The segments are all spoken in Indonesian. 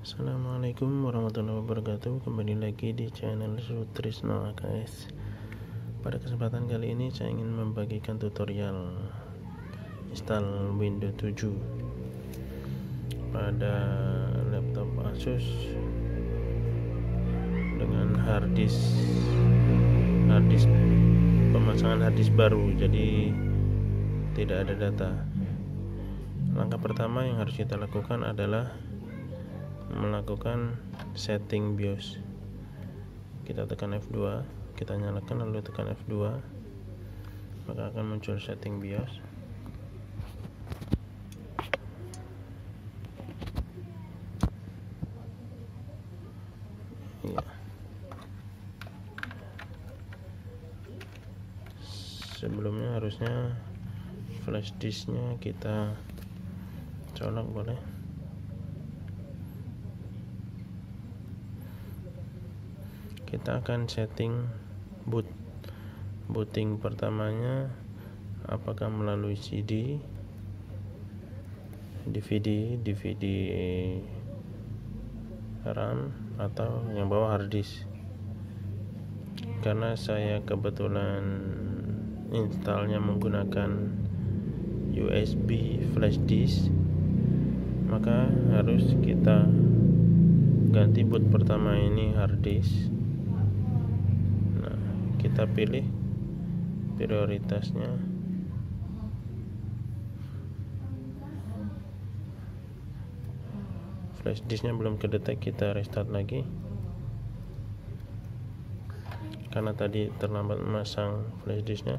Assalamualaikum warahmatullahi wabarakatuh. Kembali lagi di channel Sutrisno AKS. Pada kesempatan kali ini saya ingin membagikan tutorial install Windows 7 pada laptop Asus dengan harddisk pemasangan harddisk baru, jadi tidak ada data. Langkah pertama yang harus kita lakukan adalah melakukan setting BIOS. Kita tekan F2, kita nyalakan, lalu tekan F2, maka akan muncul setting BIOS. Ya. Sebelumnya harusnya flash disknya kita colok, boleh. Kita akan setting booting pertamanya, apakah melalui CD, DVD RAM, atau yang bawah harddisk. Karena saya kebetulan installnya menggunakan USB flash disk, maka harus kita ganti boot pertama ini harddisk. Kita pilih prioritasnya flash disknya belum kedetek, kita restart lagi karena tadi terlambat memasang flash disknya.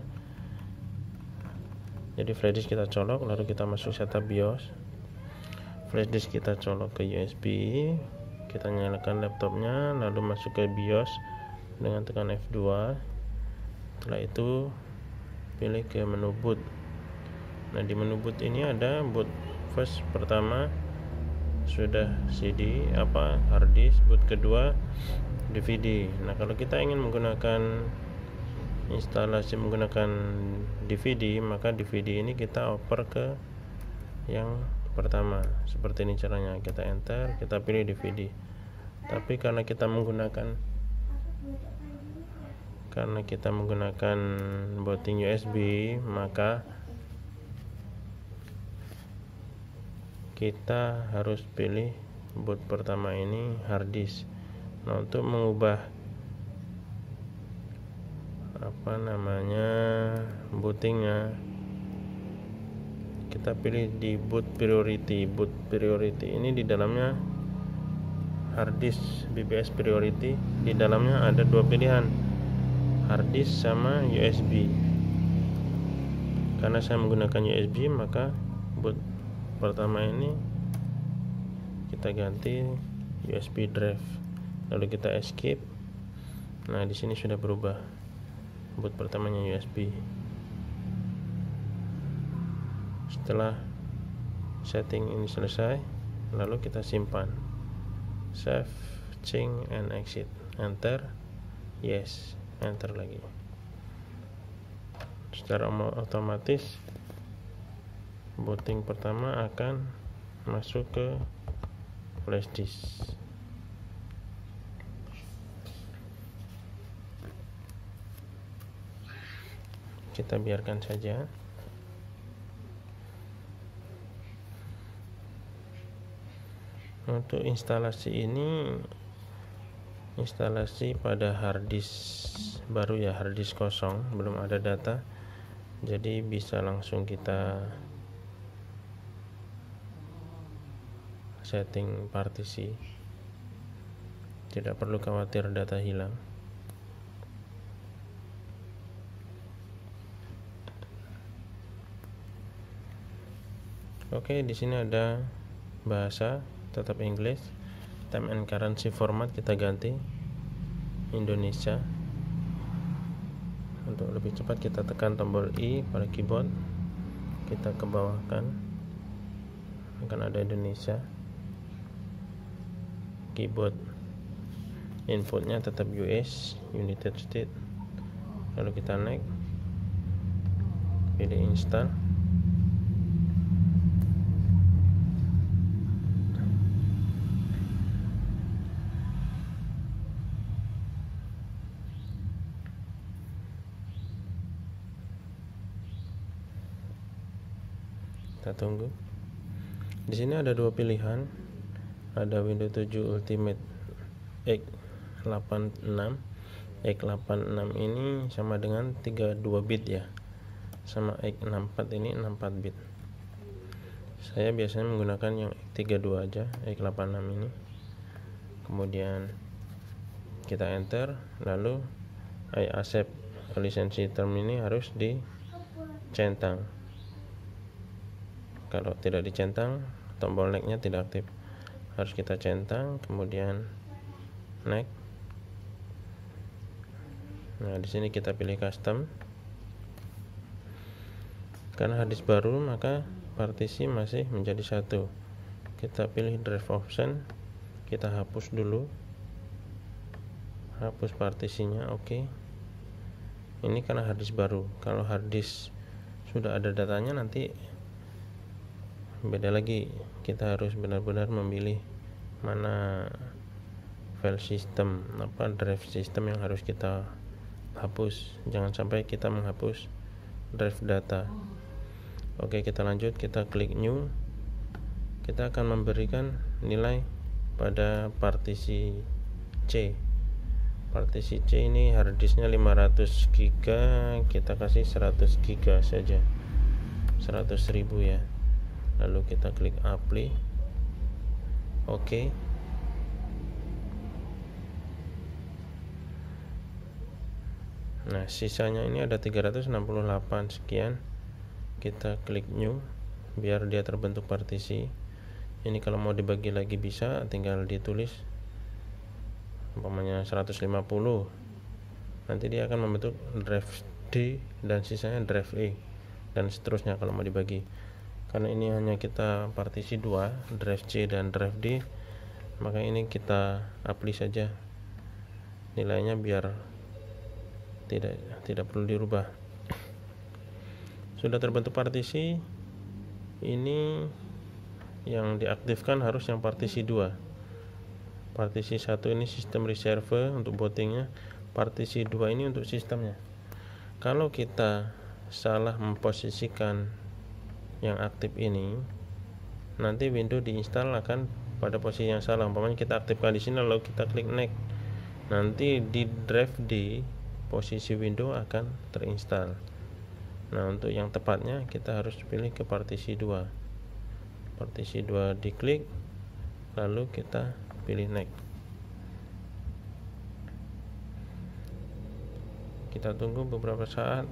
Jadi flash disk kita colok, lalu kita masuk setup BIOS. Flash disk kita colok ke USB, kita nyalakan laptopnya, lalu masuk ke BIOS dengan tekan F2. Setelah itu pilih ke menu boot. Nah, di menu boot ini ada boot first pertama sudah CD harddisk, boot kedua DVD. Nah, kalau kita ingin menggunakan instalasi menggunakan DVD, maka DVD ini kita oper ke yang pertama. Seperti ini caranya, kita enter, kita pilih DVD. Tapi karena kita menggunakan booting USB, maka kita harus pilih boot pertama ini harddisk. Nah, untuk mengubah bootingnya, kita pilih di boot priority. Boot priority ini di dalamnya harddisk BBS priority. Di dalamnya ada dua pilihan, harddisk sama USB. Karena saya menggunakan USB, maka boot pertama ini kita ganti USB drive, lalu kita escape. Nah, di sini sudah berubah, boot pertamanya USB. Setelah setting ini selesai, lalu kita simpan, save, change and exit, enter, yes, enter lagi. Secara otomatis booting pertama akan masuk ke flash disk. Kita biarkan saja. Untuk instalasi ini, instalasi pada harddisk baru ya, harddisk kosong, belum ada data, jadi bisa langsung kita setting partisi, tidak perlu khawatir data hilang. Oke, di sini ada bahasa, tetap English. Time and currency format kita ganti Indonesia. Untuk lebih cepat kita tekan tombol I pada keyboard, kita ke bawahkan, akan ada Indonesia. Keyboard inputnya tetap US, United States. Lalu kita next, pilih install. Kita tunggu. Di sini ada dua pilihan, ada Windows 7 Ultimate x86. x86 ini sama dengan 32 bit ya, sama x64 ini 64 bit. Saya biasanya menggunakan yang x32 aja, x86 ini. Kemudian kita enter, lalu I accept lisensi term ini harus dicentang. Kalau tidak dicentang, tombol next-nya tidak aktif. Harus kita centang, kemudian next. Nah, di sini kita pilih custom. Karena harddisk baru, maka partisi masih menjadi satu. Kita pilih drive option, kita hapus dulu, hapus partisinya. Oke. Ini karena harddisk baru. Kalau harddisk sudah ada datanya, nanti beda lagi. Kita harus benar-benar memilih mana file system, drive system yang harus kita hapus. Jangan sampai kita menghapus drive data. Oke, kita lanjut, kita klik new. Kita akan memberikan nilai pada partisi C. Partisi C ini harddisknya 500 GB, kita kasih 100 GB saja, 100.000 ya. Lalu kita klik apply. Oke. Nah, sisanya ini ada 368 sekian. Kita klik new biar dia terbentuk partisi. Ini kalau mau dibagi lagi bisa, tinggal ditulis umpamanya 150. Nanti dia akan membentuk drive D dan sisanya drive E dan seterusnya kalau mau dibagi. Karena ini hanya kita partisi 2, drive C dan drive D, maka ini kita apply saja nilainya biar tidak perlu dirubah. Sudah terbentuk partisi. Ini yang diaktifkan harus yang partisi 2. Partisi 1 ini sistem reserve untuk bootingnya, partisi 2 ini untuk sistemnya. Kalau kita salah memposisikan yang aktif ini, nanti Windows diinstal akan pada posisi yang salah. Umpamanya kita aktifkan di sini lalu kita klik next, nanti di drive D posisi Windows akan terinstall. Nah, untuk yang tepatnya kita harus pilih ke partisi 2. Partisi 2 diklik, lalu kita pilih next. Kita tunggu beberapa saat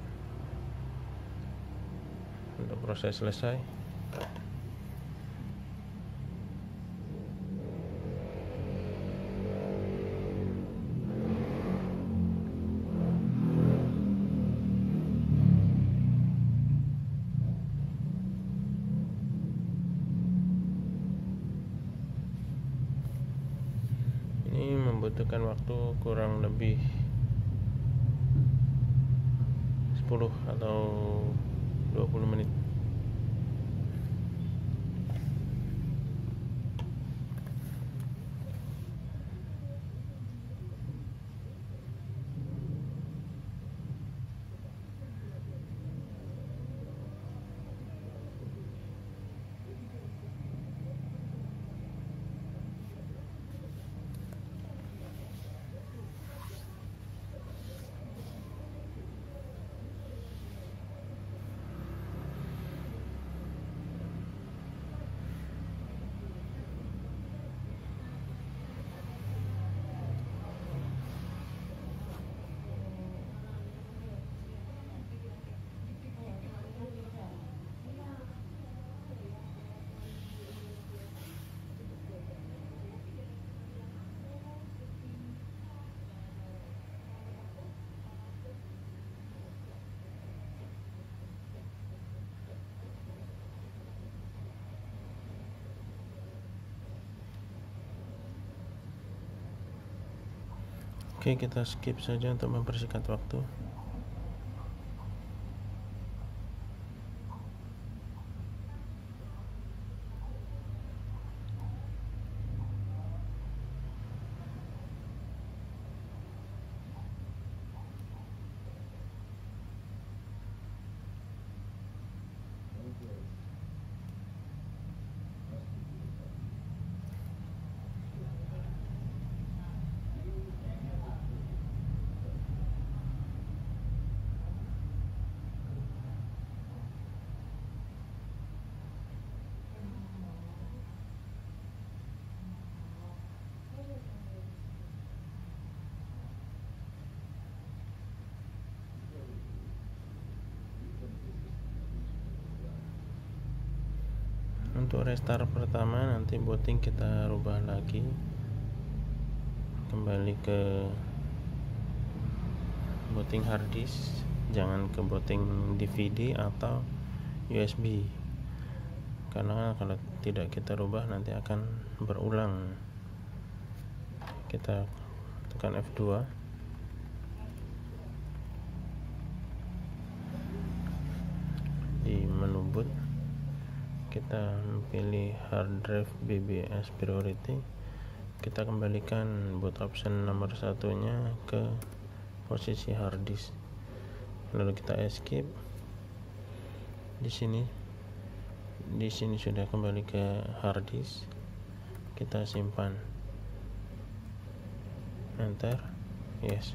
untuk proses selesai. Ini membutuhkan waktu kurang lebih 10 atau 20 menit. Oke, kita skip saja untuk mempersingkat waktu. untuk restart pertama nanti booting kita rubah lagi, kembali ke booting hard disk, jangan ke booting DVD atau USB, karena kalau tidak kita rubah nanti akan berulang. Kita tekan F2, di menu boot kita pilih hard drive BBS priority, kita kembalikan boot option nomor satunya ke posisi hard disk, lalu kita escape. Di sini sudah kembali ke hard disk, kita simpan, enter, yes.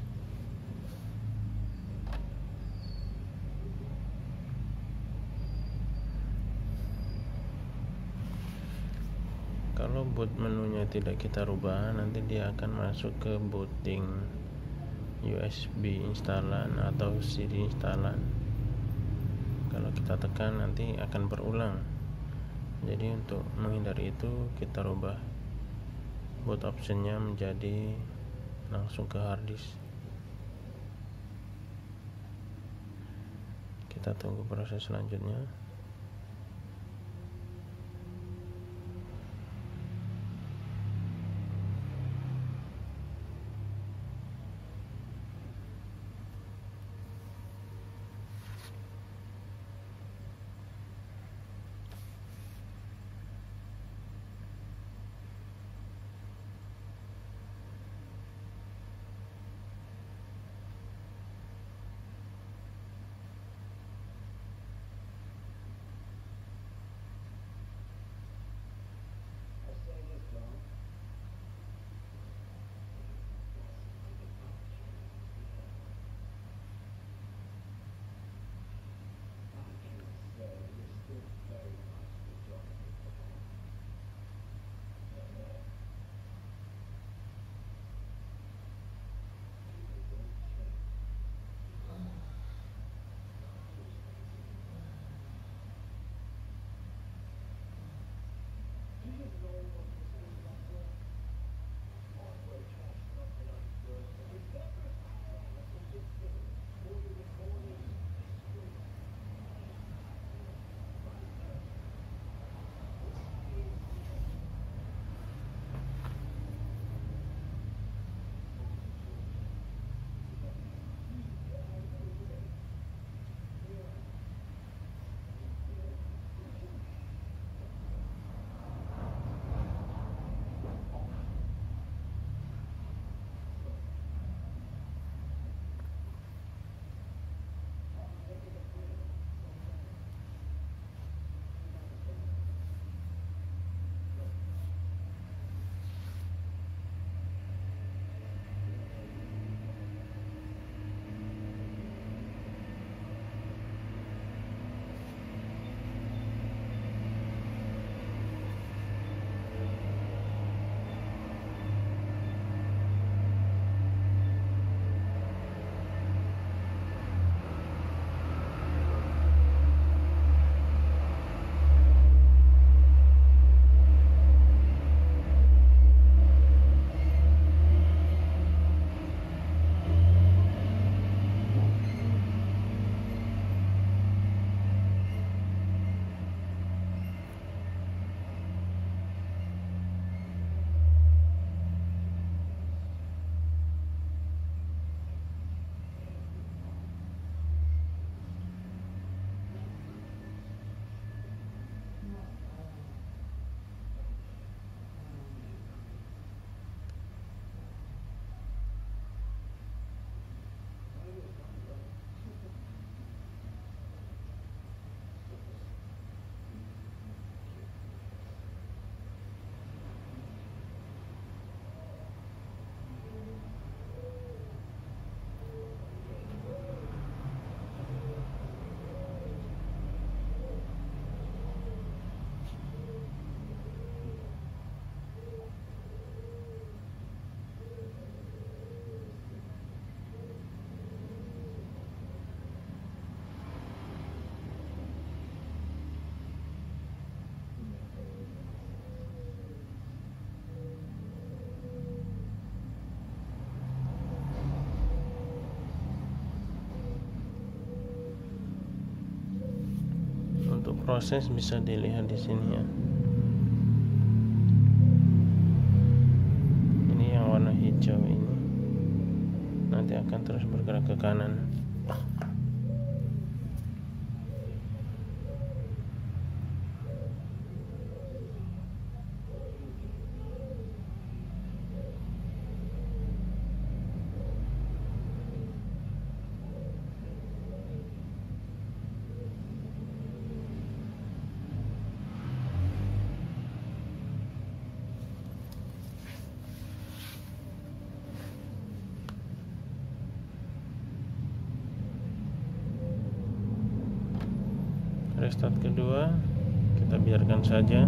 Kalau boot menunya tidak kita rubah, nanti dia akan masuk ke booting USB instalan atau CD instalan. Kalau kita tekan nanti akan berulang. Jadi untuk menghindari itu, kita rubah boot optionnya menjadi langsung ke hard disk. Kita tunggu proses selanjutnya. proses bisa dilihat di sini ya. Ini yang warna hijau ini nanti akan terus bergerak ke kanan. Restart kedua kita biarkan saja.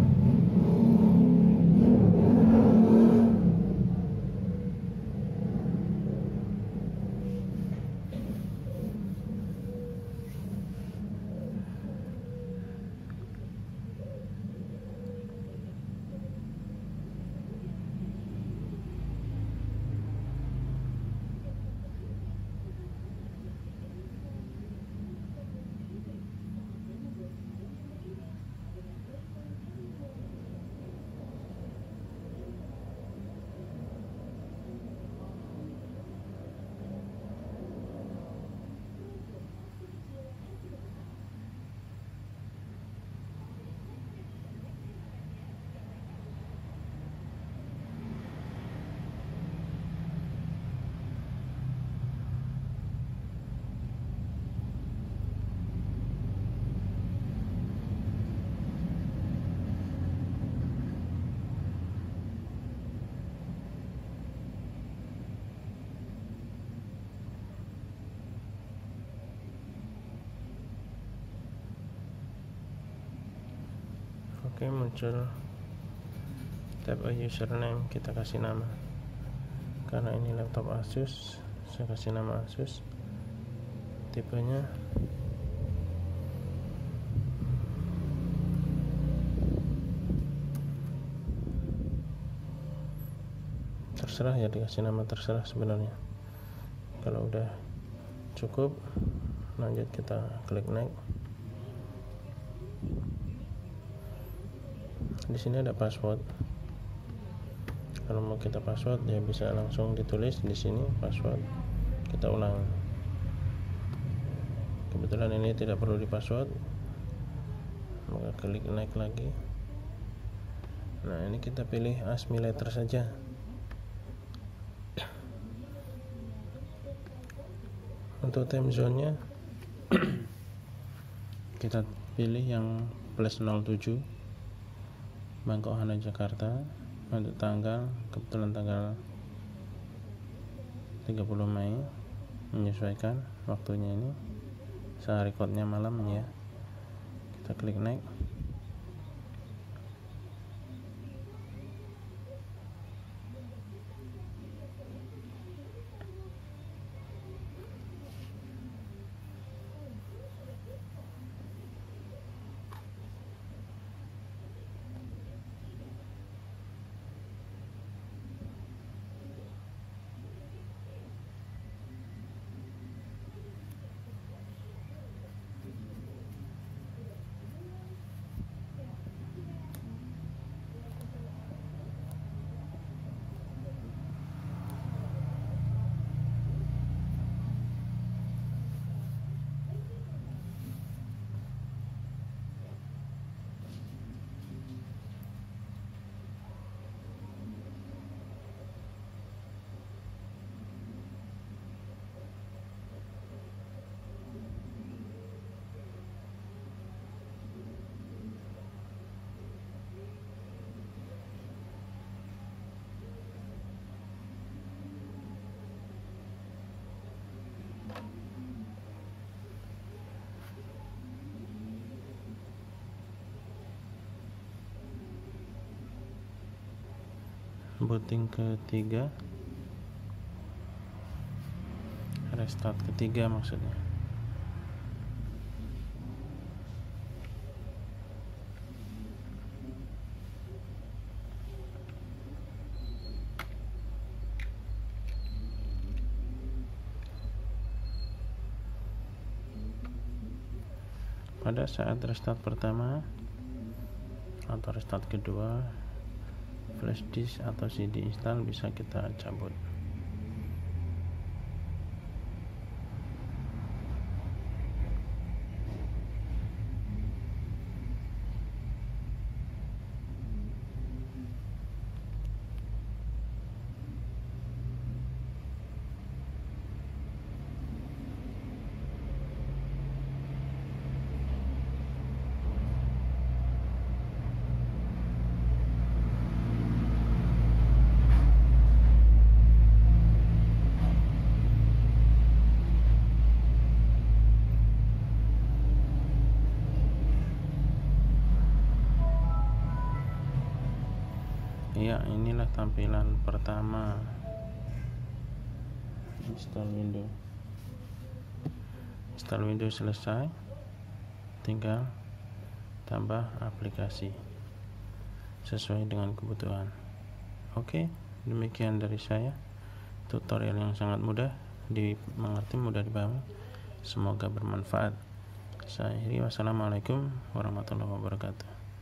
Oke, muncul tab username, kita kasih nama. Karena ini laptop Asus, saya kasih nama Asus. Tipenya terserah ya, dikasih nama terserah sebenarnya. Kalau udah cukup, lanjut kita klik next. Di sini ada password. Kalau mau kita password ya bisa langsung ditulis di sini password. Kita ulang. Kebetulan ini tidak perlu di password, maka klik next lagi. Nah, ini kita pilih ASCII letter saja. Untuk time zone-nya kita pilih yang +07 Bangkok Hana Jakarta. Untuk tanggal, kebetulan tanggal 30 Mei, menyesuaikan waktunya ini. Saya recordnya malam ya. Kita klik next. Booting ketiga, restart ketiga maksudnya. Pada saat restart pertama atau restart kedua, flash disk atau CD install bisa kita cabut. Ya, inilah tampilan pertama install Windows selesai, tinggal tambah aplikasi sesuai dengan kebutuhan. Oke, demikian dari saya, tutorial yang sangat mudah dimengerti, mudah dipahami, semoga bermanfaat. Saya akhiri, wassalamualaikum warahmatullahi wabarakatuh.